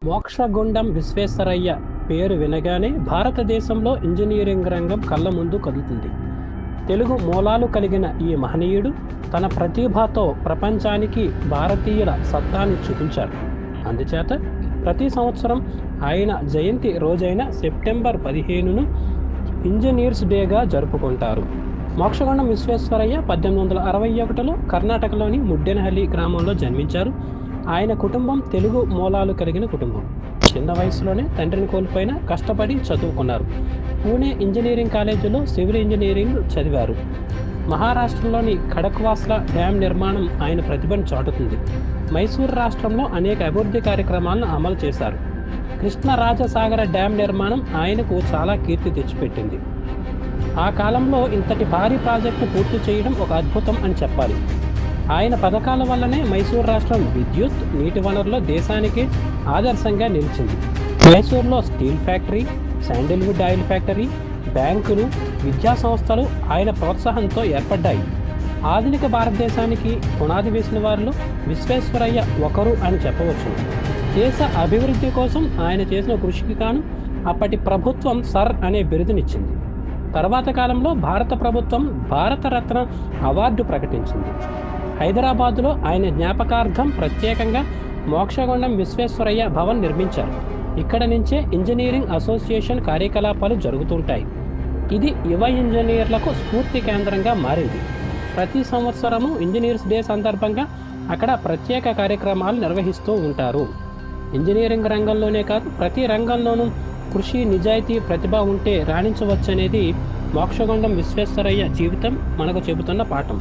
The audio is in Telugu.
మోక్షగుండం విశ్వేశ్వరయ్య పేరు వినగానే భారతదేశంలో ఇంజనీరింగ్ రంగం కళ్ళ ముందు కదులుతుంది. తెలుగు మూలాలు కలిగిన ఈ మహనీయుడు తన ప్రతిభతో ప్రపంచానికి భారతీయుల సత్తాని చూపించారు. అందుచేత ప్రతి సంవత్సరం ఆయన జయంతి రోజైన సెప్టెంబర్ 15ను ఇంజనీర్స్ డేగా జరుపుకుంటారు. మోక్షగుండం విశ్వేశ్వరయ్య 1861లో కర్ణాటకలోని ముడ్డెనహల్లి గ్రామంలో జన్మించారు. ఆయన కుటుంబం తెలుగు మూలాలు కలిగిన కుటుంబం. చిన్న వయసులోనే తండ్రిని కోల్పోయిన కష్టపడి చదువుకున్నారు. పూణే ఇంజనీరింగ్ కాలేజీలో సివిల్ ఇంజనీరింగ్ చదివారు. మహారాష్ట్రలోని ఖడక్వాస్లా డ్యామ్ నిర్మాణం ఆయన ప్రతిభను చాటుతుంది. మైసూరు రాష్ట్రంలో అనేక అభివృద్ధి కార్యక్రమాలను అమలు చేశారు. కృష్ణరాజసాగర డ్యామ్ నిర్మాణం ఆయనకు చాలా కీర్తి తెచ్చిపెట్టింది. ఆ కాలంలో ఇంతటి భారీ ప్రాజెక్టు పూర్తి చేయడం ఒక అద్భుతం అని చెప్పాలి. ఆయన పథకాల వల్లనే మైసూరు రాష్ట్రం విద్యుత్, నీటి వనరుల దేశానికి ఆదర్శంగా నిలిచింది. మైసూరులో steel factory, sandalwood oil factory, బ్యాంకులు, విద్యా సంస్థలు ఆయన ప్రోత్సాహంతో ఏర్పడ్డాయి. ఆధునిక భారతదేశానికి పునాది వేసిన వారిలో విశ్వేశ్వరయ్య ఒకరు అని చెప్పవచ్చు. దేశ అభివృద్ధి కోసం ఆయన చేసిన కృషికి గాను అప్పటి ప్రభుత్వం సర్ అనే బిరుదునిచ్చింది. తర్వాత కాలంలో భారత ప్రభుత్వం భారతరత్న అవార్డు ప్రకటించింది. హైదరాబాదులో ఆయన జ్ఞాపకార్థం ప్రత్యేకంగా మోక్షగుండం విశ్వేశ్వరయ్య భవన్ నిర్మించారు. ఇక్కడ నుంచే ఇంజనీరింగ్ అసోసియేషన్ కార్యకలాపాలు జరుగుతుంటాయి. ఇది యువ ఇంజనీర్లకు స్ఫూర్తి కేంద్రంగా మారింది. ప్రతి సంవత్సరము ఇంజనీర్స్ డే సందర్భంగా అక్కడ ప్రత్యేక కార్యక్రమాలు నిర్వహిస్తూ ఉంటారు. ఇంజనీరింగ్ రంగంలోనే కాదు, ప్రతి రంగంలోనూ కృషి, నిజాయితీ, ప్రతిభ ఉంటే రాణించవచ్చనేది మోక్షగుండం విశ్వేశ్వరయ్య జీవితం మనకు చెబుతున్న పాఠం.